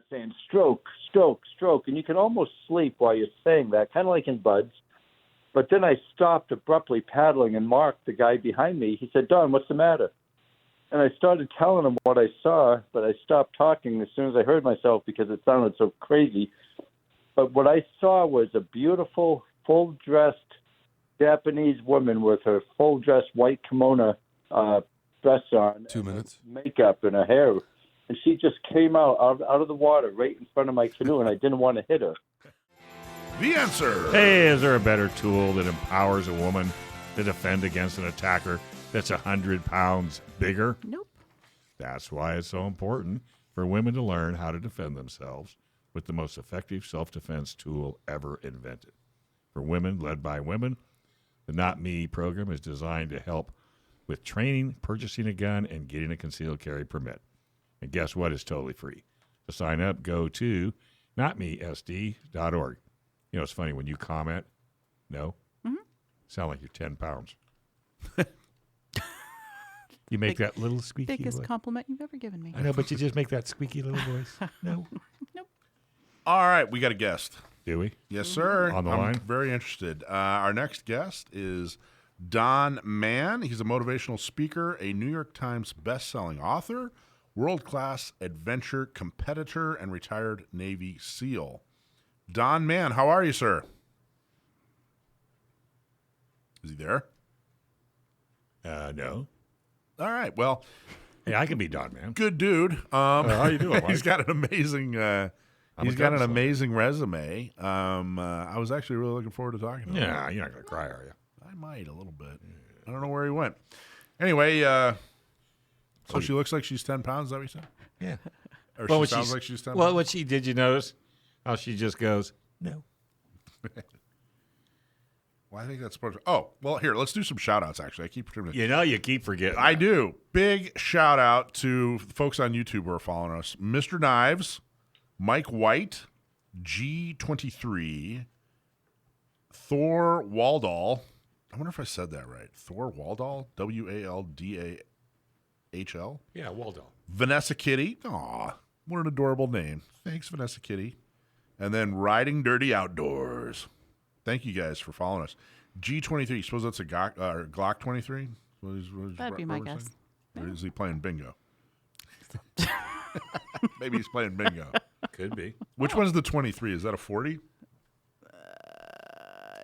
saying stroke, stroke, stroke. And you can almost sleep while you're saying that, kind of like in Buds. But then I stopped abruptly paddling, and Mark, the guy behind me, he said, Don, what's the matter? And I started telling him what I saw, but I stopped talking as soon as I heard myself because it sounded so crazy. But what I saw was a beautiful, full-dressed Japanese woman with her full-dressed white kimono dress on. 2 minutes. Makeup and her hair. And she just came out of the water right in front of my canoe, and I didn't want to hit her. The answer. Hey, is there a better tool that empowers a woman to defend against an attacker that's 100 pounds bigger? Nope. That's why it's so important for women to learn how to defend themselves with the most effective self-defense tool ever invented. For women, led by women, the Not Me program is designed to help with training, purchasing a gun, and getting a concealed carry permit. And guess what? It's totally free. To sign up, go to notmesd.org. You know, it's funny when you comment, no, sound like you're 10 pounds. You make that little squeaky Biggest voice. compliment you've ever given me. I know, but you just make that squeaky little voice. No. Nope. All right, we got a guest. Do we? Yes, sir. On the I'm line? very interested. Our next guest is Don Mann. He's a motivational speaker, a New York Times best-selling author, world-class adventure competitor, and retired Navy SEAL. Don Mann, how are you, sir? Is he there? No. All right. Well, Hey, I can be Don, man. good dude. how you doing, Mike? He's got an amazing. He's got an counselor. amazing resume. I was actually really looking forward to talking to him. Yeah, you're not going to cry, are you? I might a little bit. I don't know where he went. Anyway, so she looks like she's 10 pounds. Is that what you said? Yeah. Or Well, she sounds like she's 10 Well, pounds? what she did, you notice how she just goes, no. Well, I think that's supposed to. Oh, well, here, let's do some shout-outs, actually. I keep pretending. You know, you keep forgetting. I do. Big shout-out to folks on YouTube who are following us. Mr. Knives, Mike White, G23, Thor Waldall. I wonder if I said that right. Thor Waldall? W-A-L-D-A-H-L? Yeah, Waldo. Vanessa Kitty. Aw, what an adorable name. Thanks, Vanessa Kitty. And then Riding Dirty Outdoors. Thank you guys for following us. G23, suppose that's a Glock 23? That'd be my guess. Or is he playing bingo? Maybe he's playing bingo. Could be. Which one's the 23? Is that a 40?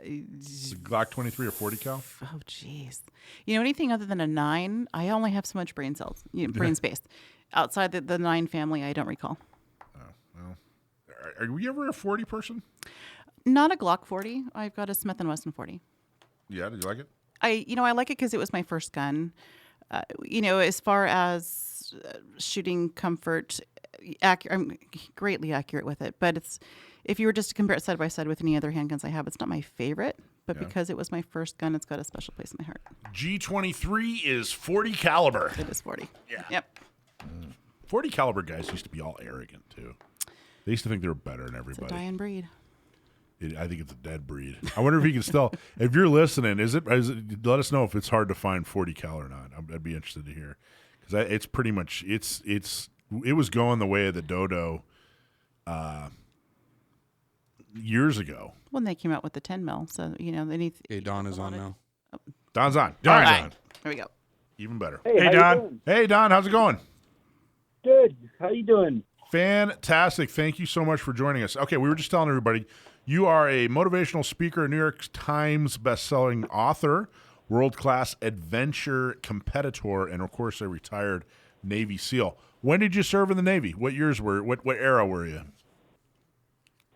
Is it Glock 23 or 40 cal? Oh, jeez. You know, anything other than a 9, I only have so much brain cells, brain space. Outside the 9 family, I don't recall. Oh, well. Are we ever a 40 person? Not a Glock 40. I've got a Smith & Wesson 40. Yeah, did you like it? I like it because it was my first gun. As far as shooting comfort, I'm greatly accurate with it. But if you were just to compare it side by side with any other handguns I have, it's not my favorite. But because it was my first gun, it's got a special place in my heart. G23 is 40 caliber. It is 40. Yeah. Yep. 40 caliber guys used to be all arrogant too. They used to think they were better than It's a everybody. dying breed. I think it's a dead breed. I wonder if you can still. If you're listening, is it? Let us know if it's hard to find 40 cal or not. I'd be interested to hear because it's pretty much it was going the way of the dodo years ago. When they came out with the 10 mil, so they need. Hey, Don is on now. Don's on. All right. There we go. Even better. Hey, how you Don. doing? Hey, Don. How's it going? Good. How you doing? Fantastic. Thank you so much for joining us. Okay, we were just telling everybody you are a motivational speaker, a New York Times best-selling author, world-class adventure competitor, and, of course, a retired Navy SEAL. When did you serve in the Navy? What era were you?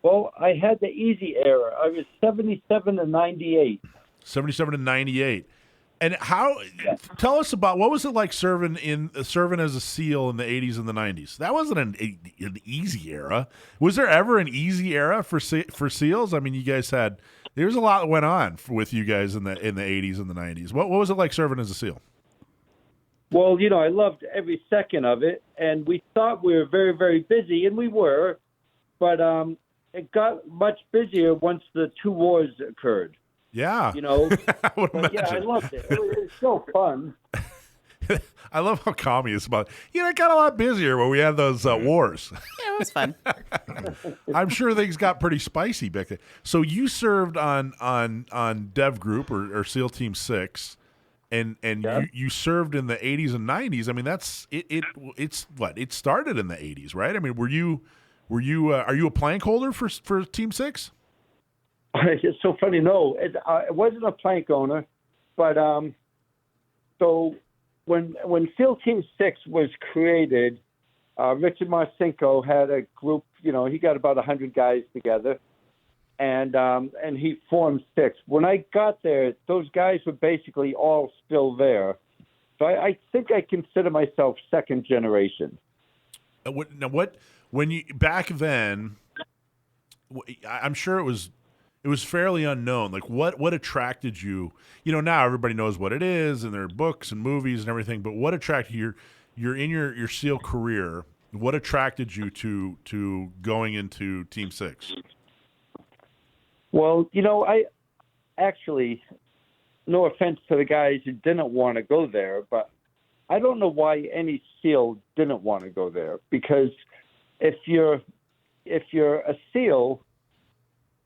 Well, I had the easy era. I was 77 to 98. 77 to 98. And tell us about what was it like serving as a SEAL in the 80s and the 90s? That wasn't an easy era. Was there ever an easy era for SEALs? I mean, you guys there's a lot that went on with you guys in the 80s and the 90s. What was it like serving as a SEAL? Well, I loved every second of it, and we thought we were very, very busy, and we were, but it got much busier once the 2 wars occurred. Yeah. I loved it. It was so fun. I love how calm he is about. It got a lot busier when we had those wars. Yeah, it was fun. I'm sure things got pretty spicy back then. So you served on Dev Group or SEAL Team 6, and Yeah. you served in the 80s and 90s. I mean, it's what it started in the 80s, right? I mean, are you a plank holder for Team 6? It's so funny. No, it wasn't a plank owner, but so when SEAL Team 6 was created, Richard Marcinko had a group. He got about 100 guys together, and he formed 6. When I got there, those guys were basically all still there. So I think I consider myself second generation. When you back then, I'm sure it was fairly unknown. Like what attracted you? Now everybody knows what it is, and there are books and movies and everything. But what attracted you? You're in your SEAL career. What attracted you to going into Team 6? Well, I actually, no offense to the guys who didn't want to go there, but I don't know why any SEAL didn't want to go there. Because if you're a SEAL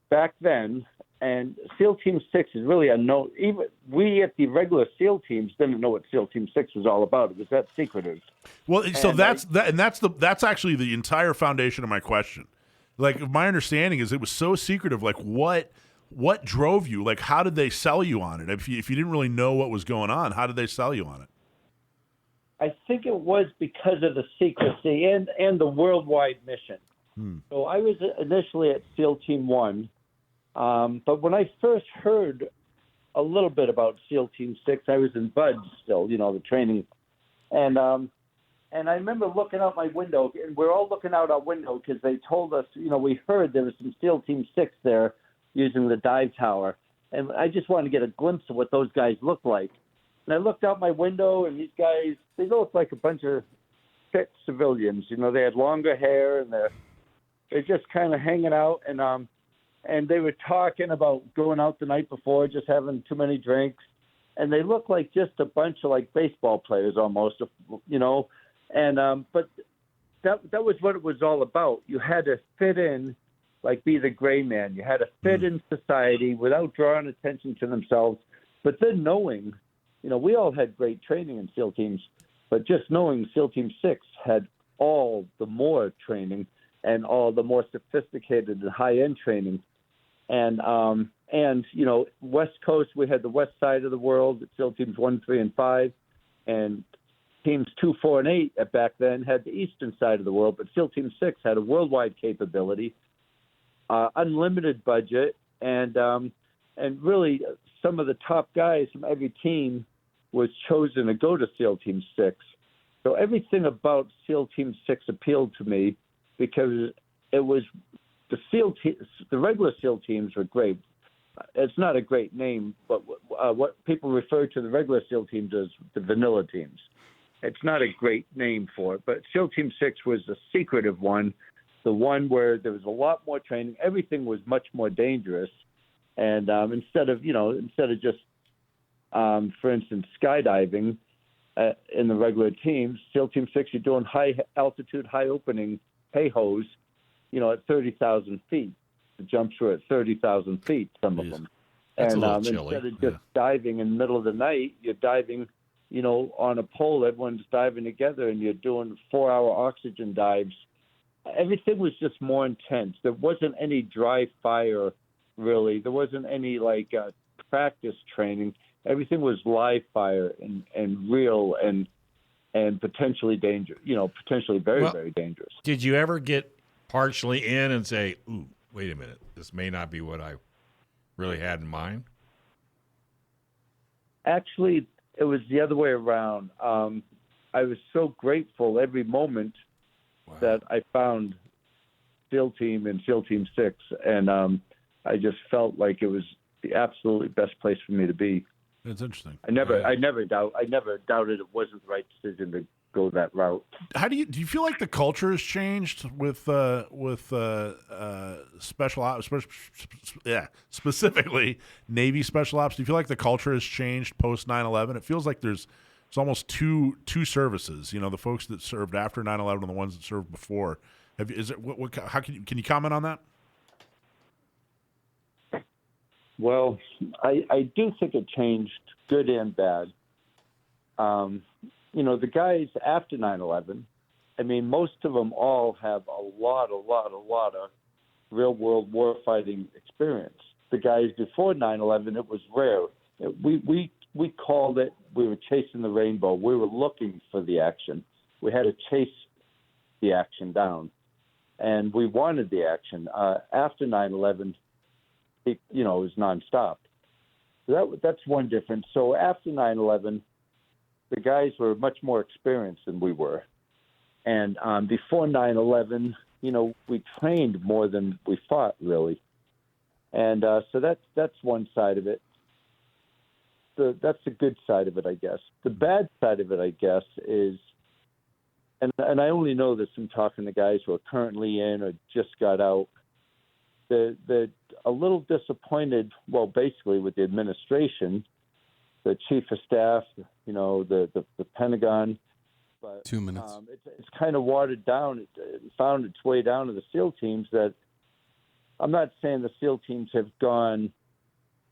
back then, and SEAL Team 6 is really unknown. Even we at the regular SEAL teams didn't know what SEAL Team 6 was all about. It was that secretive. Well, so that's actually the entire foundation of my question. Like, my understanding is it was so secretive. Like, what drove you? Like, how did they sell you on it? If you didn't really know what was going on, how did they sell you on it? I think it was because of the secrecy and the worldwide mission. So I was initially at SEAL Team 1. But when I first heard a little bit about SEAL Team 6, I was in BUD still, the training. And I remember looking out my window, and we're all looking out our window because they told us, we heard there was some SEAL Team 6 there using the dive tower. And I just wanted to get a glimpse of what those guys looked like. And I looked out my window, and these guys, they looked like a bunch of fit civilians. They had longer hair, and they're just kind of hanging out, and they were talking about going out the night before, just having too many drinks. And they looked like just a bunch of baseball players almost, And but that was what it was all about. You had to fit in, be the gray man. You had to fit in society without drawing attention to themselves. But then knowing, we all had great training in SEAL teams, but just knowing SEAL Team 6 had all the more training and all the more sophisticated and high-end training. And West Coast, we had the west side of the world, SEAL Teams 1, 3, and 5. And Teams 2, 4, and 8 back then had the eastern side of the world, but SEAL Team 6 had a worldwide capability, unlimited budget, and really some of the top guys from every team was chosen to go to SEAL Team 6. So everything about SEAL Team 6 appealed to me because it was the regular SEAL teams were great. It's not a great name, but what people refer to the regular SEAL teams as the vanilla teams. It's not a great name for it, but SEAL Team 6 was the secretive one, the one where there was a lot more training. Everything was much more dangerous. And instead of just, for instance, skydiving in the regular teams, SEAL Team 6, you're doing high altitude, high opening hey-hos, at 30,000 feet. The jumps were at 30,000 feet, some of them. That's and a little chilly. instead of just diving in the middle of the night, you're diving, on a pole. Everyone's diving together, and you're doing 4-hour oxygen dives. Everything was just more intense. There wasn't any dry fire, really. There wasn't any practice training. Everything was live fire and real and potentially dangerous. Potentially very, very dangerous. Did you ever get partially in and say, ooh, wait a minute, this may not be what I really had in mind? Actually, it was the other way around. I was so grateful every moment that I found SEAL Team and SEAL Team 6, and I just felt like it was the absolutely best place for me to be. That's interesting. I never doubted it wasn't the right decision to go that route. How do you feel like the culture has changed with special ops, specifically Navy special ops? Do you feel like the culture has changed post 9/11? It feels like there's It's almost two services. You know, the folks that served after 9/11 and the ones that served before. How can you comment on that? Well, I do think it changed good and bad. You know, the guys after 9/11, I mean, most of them all have a lot of real-world warfighting experience. The guys before 9/11, it was rare. We called it, we were chasing the rainbow. We were looking for the action. We had to chase the action down. And we wanted the action. After 9/11, it was nonstop. So that's one difference. So after 9/11, the guys were much more experienced than we were. And before 9/11, we trained more than we fought, really. And so that's one side of it. That's the good side of it, I guess. The bad side of it, I guess, is, and I only know this from talking to guys who are currently in or just got out, they're a little disappointed, well, basically with the administration, the chief of staff, the Pentagon. But 2 minutes. It's kind of watered down. It found its way down to the SEAL teams. That I'm not saying the SEAL teams have gone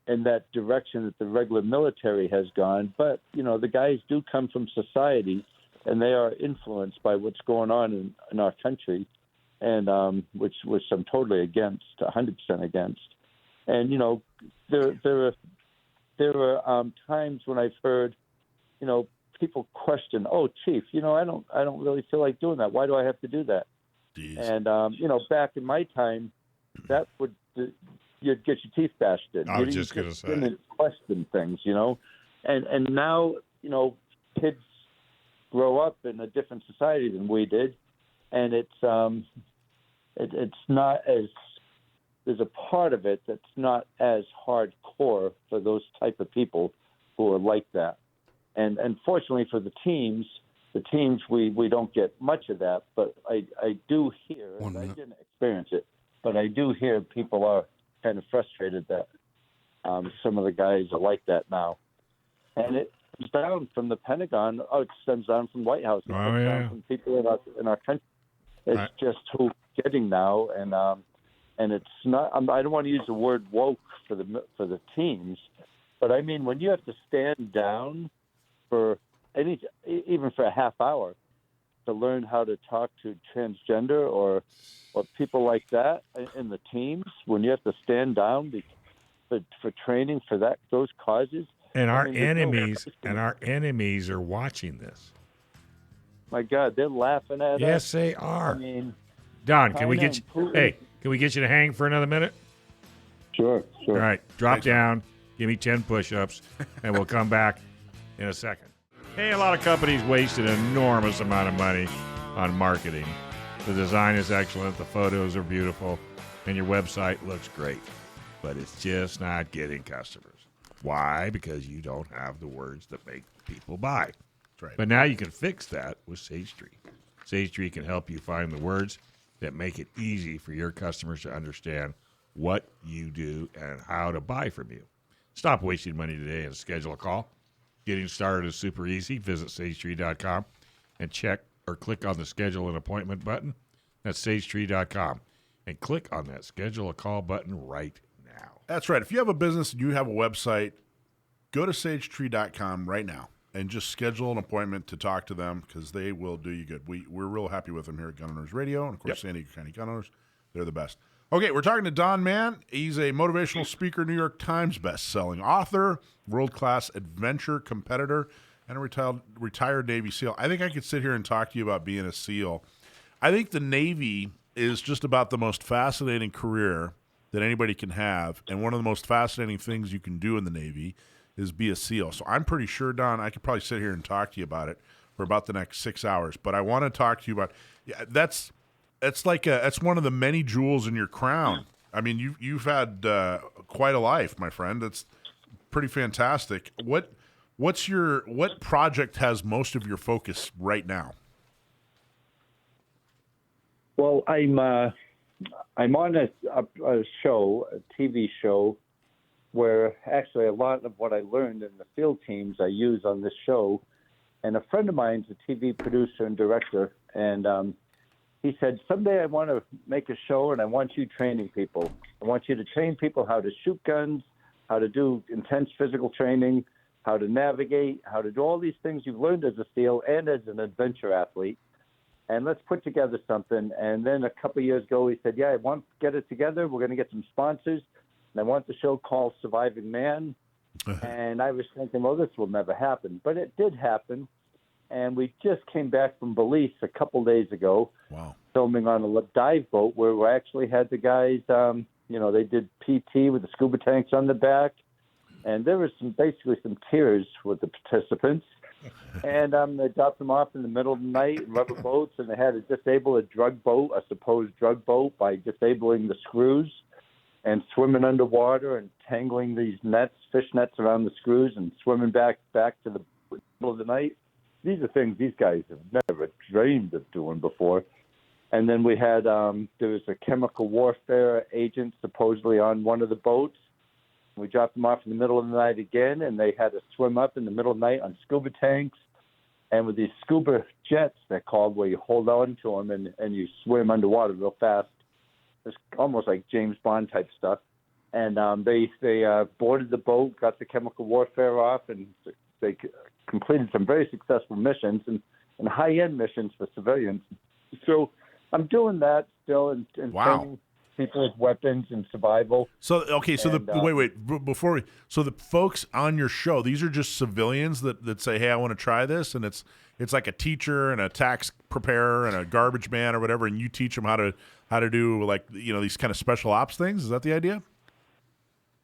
in that direction that the regular military has gone, but the guys do come from society, and they are influenced by what's going on in our country, and which I'm totally against, 100% against. And there were times when I've heard people question, "Oh, Chief, I don't really feel like doing that. Why do I have to do that?" Jeez. And back in my time, that would you'd get your teeth bashed in. I was just going to say. Didn't question things, and now kids grow up in a different society than we did, and it's not as, there's a part of it that's not as hardcore for those type of people who are like that. And unfortunately for the teams we don't get much of that, but I do hear, and I didn't experience it, but I do hear people are kind of frustrated that some of the guys are like that now. And it comes down from the Pentagon. Oh, it stems down from White House. It comes down from people in our country. It's just who we're getting now, and it's not. I don't want to use the word woke for the teams, but I mean when you have to stand down for even for a half hour to learn how to talk to transgender or people like that in the teams, when you have to stand down for training for those causes. And our enemies are watching this. My God, they're laughing at us. Yes, they are. I mean, Don, can we get you to hang for another minute? Sure. All right, drop down, give me 10 push-ups, and we'll come back in a second. Hey, a lot of companies waste an enormous amount of money on marketing. The design is excellent, the photos are beautiful, and your website looks great, but it's just not getting customers. Why? Because you don't have the words that make people buy. That's right. But now you can fix that with Sage Tree. Sage Tree can help you find the words that make it easy for your customers to understand what you do and how to buy from you. Stop wasting money today and schedule a call. Getting started is super easy. Visit sagetree.com and click on the schedule an appointment button. That's sagetree.com. And click on that schedule a call button right now. That's right. If you have a business and you have a website, go to sagetree.com right now and just schedule an appointment to talk to them because they will do you good. We're real happy with them here at Gun Owners Radio and, of course, San Diego County Gun Owners. They're the best. Okay, we're talking to Don Mann. He's a motivational speaker, New York Times best-selling author, world-class adventure competitor, and a retired Navy SEAL. I think I could sit here and talk to you about being a SEAL. I think the Navy is just about the most fascinating career that anybody can have, and one of the most fascinating things you can do in the Navy is be a SEAL. So I'm pretty sure, Don, I could probably sit here and talk to you about it for about the next 6 hours. But I want to talk to you about that's one of the many jewels in your crown. I mean, you've had quite a life, my friend. That's pretty fantastic. What project has most of your focus right now? Well, I'm on a show, a TV show, where actually a lot of what I learned in the field teams I use on this show, And a friend of mine's a TV producer and director, and he said, someday I want to make a show, and I want you training people. I want you to train people how to shoot guns, how to do intense physical training, how to navigate, how to do all these things you've learned as a SEAL and as an adventure athlete. And let's put together something. And then a couple of years ago, he said, yeah, I want to get it together. We're going to get some sponsors. And I want the show called Surviving Mann. And I was thinking, well, this will never happen. But it did happen. And we just came back from Belize a couple days ago, filming on a dive boat where we actually had the guys, they did PT with the scuba tanks on the back. And there was basically some tears with the participants. And they dropped them off in the middle of the night in rubber boats, and they had to disable a supposed drug boat, by disabling the screws and swimming underwater and tangling these fish nets around the screws and swimming back to the middle of the night. These are things these guys have never dreamed of doing before. And then we had, there was a chemical warfare agent supposedly on one of the boats. We dropped them off in the middle of the night again, and they had to swim up in the middle of the night on scuba tanks. And with these scuba jets, they're called, where you hold on to them and you swim underwater real fast. It's almost like James Bond type stuff. And they boarded the boat, got the chemical warfare off, and they completed some very successful missions and high-end missions for civilians. So I'm doing that still and training people with weapons and survival. So so the folks on your show, these are just civilians that say, hey, I want to try this, and it's like a teacher and a tax preparer and a garbage man or whatever, and you teach them how to do, like, these kind of special ops things. Is that the idea?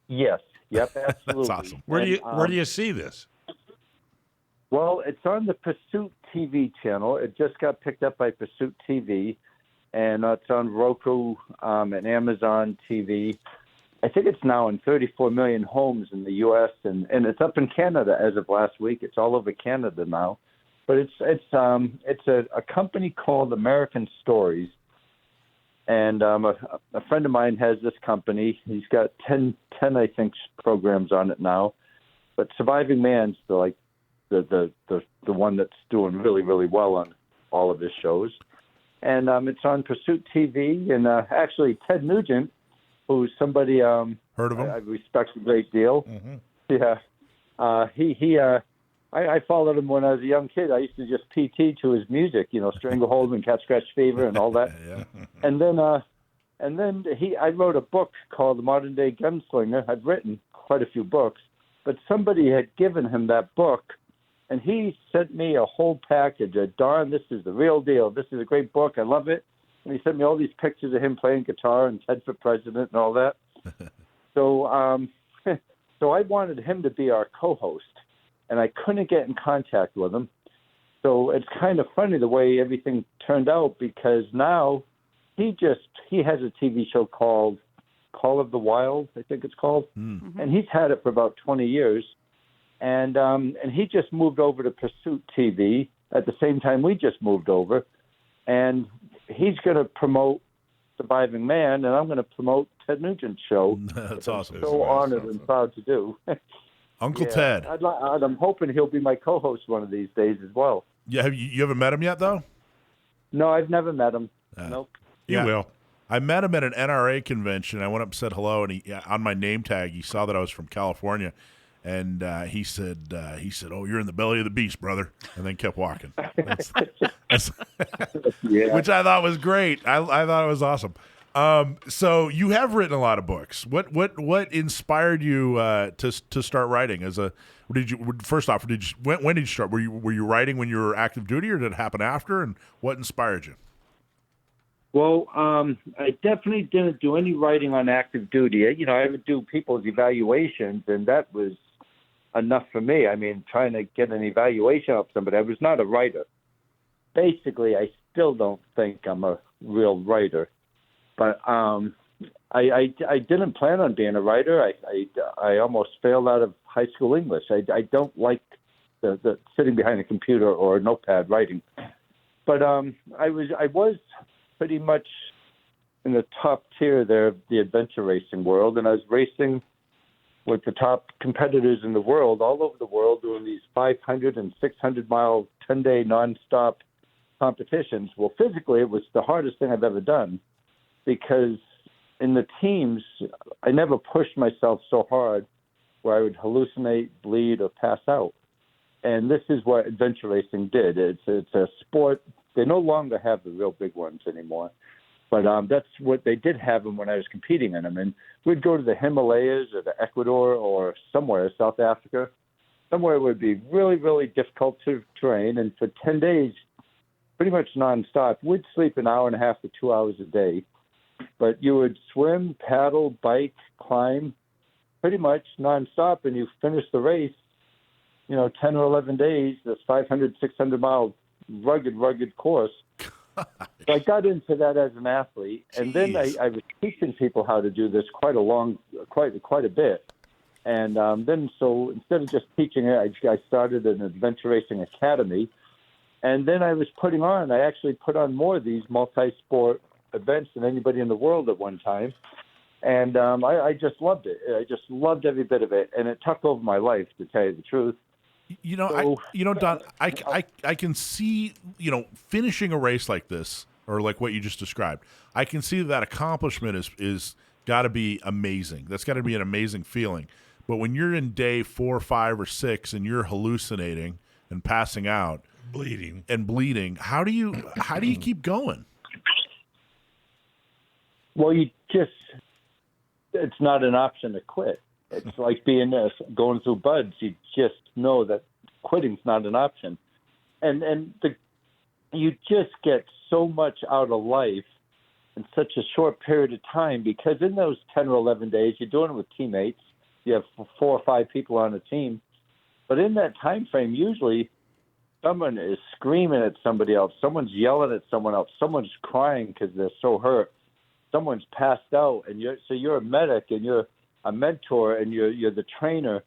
Yes. Yep, absolutely. That's awesome. Where do you see this? Well, it's on the Pursuit TV channel. It just got picked up by Pursuit TV, and it's on Roku and Amazon TV. I think it's now in 34 million homes in the U.S., and it's up in Canada as of last week. It's all over Canada now. But it's a company called American Stories, and a friend of mine has this company. He's got 10 I think, programs on it now. But Surviving Mann's the one that's doing really, really well on all of his shows. And it's on Pursuit TV. And actually, Ted Nugent, who's somebody heard of him? I respect a great deal. Mm-hmm. Yeah. I followed him when I was a young kid. I used to just PT to his music, Stranglehold and Cat Scratch Fever and all that. Yeah. And then I wrote a book called The Modern Day Gunslinger. I've written quite a few books, but somebody had given him that book, and he sent me a whole package of, Don, this is the real deal. This is a great book. I love it. And he sent me all these pictures of him playing guitar and Ted for President and all that. So so I wanted him to be our co-host, and I couldn't get in contact with him. So it's kind of funny the way everything turned out, because now he has a TV show called Call of the Wild, I think it's called. Mm-hmm. And he's had it for about 20 years. And he just moved over to Pursuit TV at the same time we just moved over. And he's going to promote Surviving Mann, and I'm going to promote Ted Nugent's show. That's awesome. I'm so honored and proud to do. Uncle Ted. I'm hoping he'll be my co-host one of these days as well. Yeah, you haven't met him yet, though? No, I've never met him. Nope. You will. I met him at an NRA convention. I went up and said hello, and he, on my name tag, he saw that I was from California, and he said, "Oh, you're in the belly of the beast, brother," and then kept walking. Yeah. Which I thought was great. I thought it was awesome. So you have written a lot of books. What inspired you to start writing? When did you start? Were you writing when you were active duty, or did it happen after? And what inspired you? Well, I definitely didn't do any writing on active duty. I would do people's evaluations, and that was enough for me. I mean, trying to get an evaluation of somebody. I was not a writer. Basically, I still don't think I'm a real writer. But I didn't plan on being a writer. I almost failed out of high school English. I don't like the sitting behind a computer or a notepad writing. But I was pretty much in the top tier there of the adventure racing world, and I was racing with the top competitors in the world, all over the world, doing these 500 and 600-mile, 10-day nonstop competitions. Well, physically, it was the hardest thing I've ever done because in the teams, I never pushed myself so hard where I would hallucinate, bleed, or pass out. And this is what adventure racing did. It's a sport. They no longer have the real big ones anymore. But that's what they did have them when I was competing in them. And we'd go to the Himalayas or the Ecuador or somewhere, South Africa, somewhere it would be really, really difficult to terrain. And for 10 days, pretty much nonstop, we'd sleep an hour and a half to 2 hours a day. But you would swim, paddle, bike, climb, pretty much nonstop, and you finish the race, 10 or 11 days, this 500, 600-mile rugged course. So I got into that as an athlete, and then I was teaching people how to do this quite a bit. And then so instead of just teaching it, I started an adventure racing academy. And then I actually put on more of these multi-sport events than anybody in the world at one time. And I just loved it. I just loved every bit of it. And it took over my life, to tell you the truth. Don, I can see, finishing a race like this, or like what you just described, I can see that accomplishment is got to be amazing. That's got to be an amazing feeling. But when you're in day 4, 5, or 6 and you're hallucinating and passing out, bleeding, how do you keep going? Well, it's not an option to quit. It's like going through buds. You just know that quitting's not an option. And you just get so much out of life in such a short period of time, because in those 10 or 11 days, you're doing it with teammates. You have 4 or 5 people on a team. But in that time frame, usually someone is screaming at somebody else. Someone's yelling at someone else. Someone's crying because they're so hurt. Someone's passed out. And you're a medic, and you're a mentor, and you're the trainer,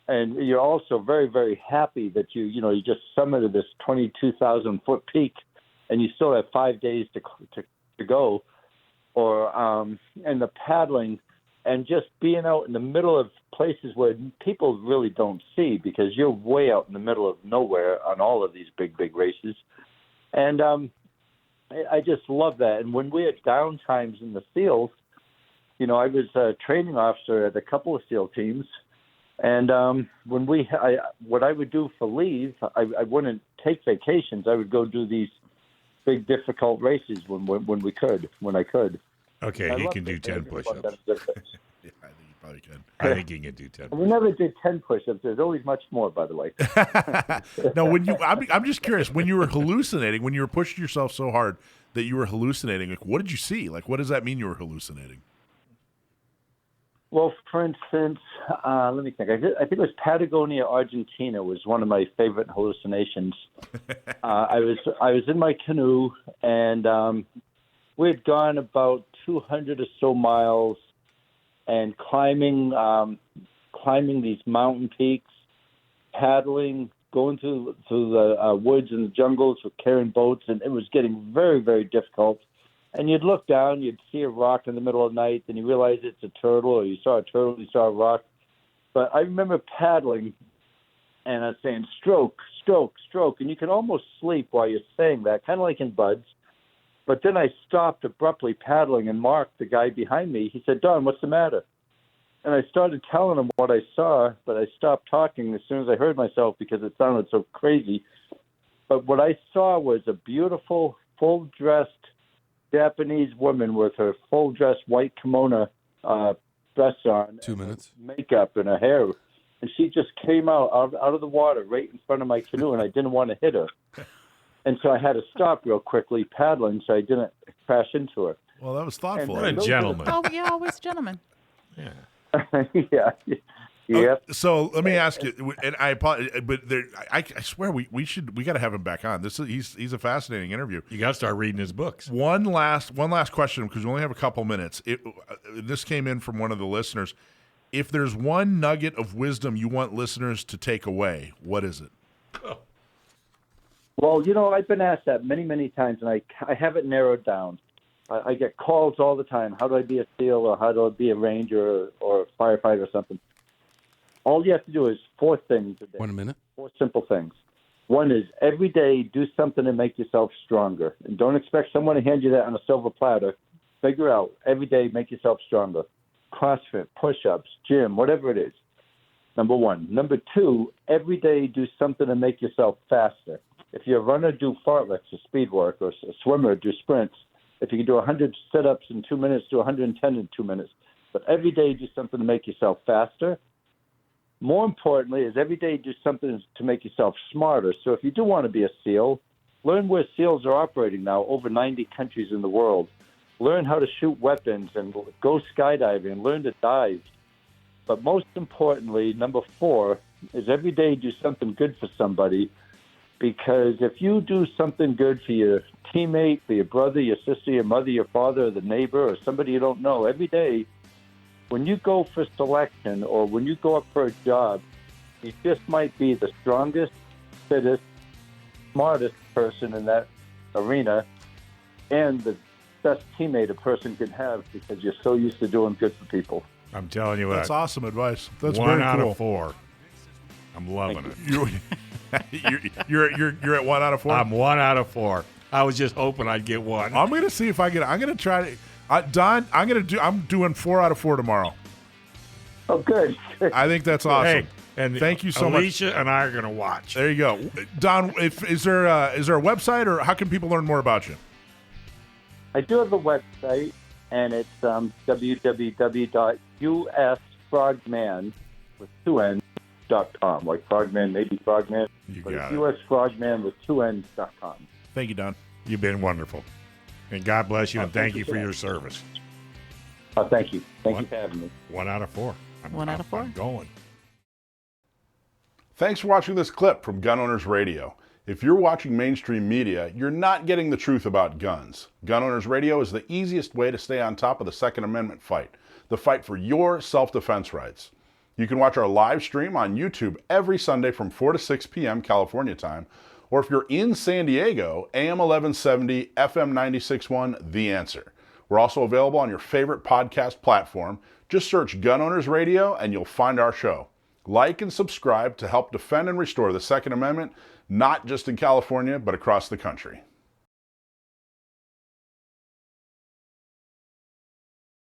and you're also very, very happy that you just summited this 22,000-foot peak, and you still have 5 days to go, and the paddling, and just being out in the middle of places where people really don't see, because you're way out in the middle of nowhere on all of these big races, and I just love that. And when we had down times in the SEALs, I was a training officer at a couple of SEAL teams, and what I would do for leave, I wouldn't take vacations. I would go do these big, difficult races when I could. Okay, he can do 10 push-ups. Yeah, I think you probably can. I think he can do 10 push-ups. We never did 10 push-ups. There's always much more, by the way. No, I'm just curious, when you were hallucinating, when you were pushing yourself so hard that you were hallucinating, like, what did you see? Like, what does that mean you were hallucinating? Well, for instance, let me think. I think it was Patagonia, Argentina was one of my favorite hallucinations. I was in my canoe, and we had gone about 200 or so miles, and climbing these mountain peaks, paddling, going through the woods and the jungles with carrying boats, and it was getting very, very difficult. And you'd look down, you'd see a rock in the middle of the night, and you realize it's a turtle, or you saw a turtle, you saw a rock. But I remember paddling, and I was saying, stroke, stroke, stroke, and you can almost sleep while you're saying that, kind of like in buds. But then I stopped abruptly paddling, and Mark, the guy behind me, he said, Don, what's the matter? And I started telling him what I saw, but I stopped talking as soon as I heard myself because it sounded so crazy. But what I saw was a beautiful, full-dressed Japanese woman with her full-dress white kimono dress on, 2 minutes, makeup, and her hair. And she just came out of the water right in front of my canoe, and I didn't want to hit her. And so I had to stop real quickly paddling so I didn't crash into her. Well, that was thoughtful. What a gentleman. Oh, yeah, always gentleman. Yeah. Yeah. Yeah. So let me ask you, and I apologize, but I swear we got to have him back on. He's a fascinating interview. You got to start reading his books. One last question, because we only have a couple minutes. This came in from one of the listeners. If there's one nugget of wisdom you want listeners to take away, what is it? Well, I've been asked that many, many times, and I have it narrowed down. I get calls all the time. How do I be a SEAL, or how do I be a Ranger or a firefighter or something? All you have to do is 4 things a day. 1 minute. 4 simple things. One is every day do something to make yourself stronger. And don't expect someone to hand you that on a silver platter. Figure out every day, make yourself stronger. CrossFit, push-ups, gym, whatever it is. Number 1. Number 2, every day do something to make yourself faster. If you're a runner, do fartleks or speed work, or a swimmer, do sprints. If you can do 100 sit-ups in 2 minutes, do 110 in 2 minutes. But every day do something to make yourself faster. More importantly is every day do something to make yourself smarter. So if you do want to be a SEAL, learn where SEALs are operating now, over 90 countries in the world. Learn how to shoot weapons and go skydiving, learn to dive. But most importantly, number 4 is every day do something good for somebody, because if you do something good for your teammate, for your brother, your sister, your mother, your father, or the neighbor, or somebody you don't know, every day, when you go for selection or when you go up for a job, you just might be the strongest, fittest, smartest person in that arena and the best teammate a person can have, because you're so used to doing good for people. I'm telling you what. That's awesome advice. That's 1 very out cool. of 4. I'm loving it. You're at 1 out of 4. I'm 1 out of 4. I was just hoping I'd get 1. I'm gonna see if I get. I'm gonna try to. Don, I'm doing 4 out of 4 tomorrow. Oh, good. I think that's awesome. Hey, and thank you so much. Alicia and I are going to watch. There you go, Don. Is there a website, or how can people learn more about you? I do have a website, and it's www.usfrogman with 2 N's.com. Like Frogman, maybe Frogman. You but got it's it. usfrogman with 2 N's.com. Thank you, Don. You've been wonderful. And God bless you, and thank you for so your much. service. Thank you. Thank you for having me. 1 out of 4. 1 out of 4. I'm going. Thanks for watching this clip from Gun Owners Radio. If you're watching mainstream media, you're not getting the truth about guns. Gun Owners Radio is the easiest way to stay on top of the Second Amendment fight, the fight for your self-defense rights. You can watch our live stream on YouTube every Sunday from 4 to 6 p.m. California time, or if you're in San Diego, AM 1170, FM 96.1, The Answer. We're also available on your favorite podcast platform. Just search Gun Owners Radio and you'll find our show. Like and subscribe to help defend and restore the Second Amendment, not just in California, but across the country.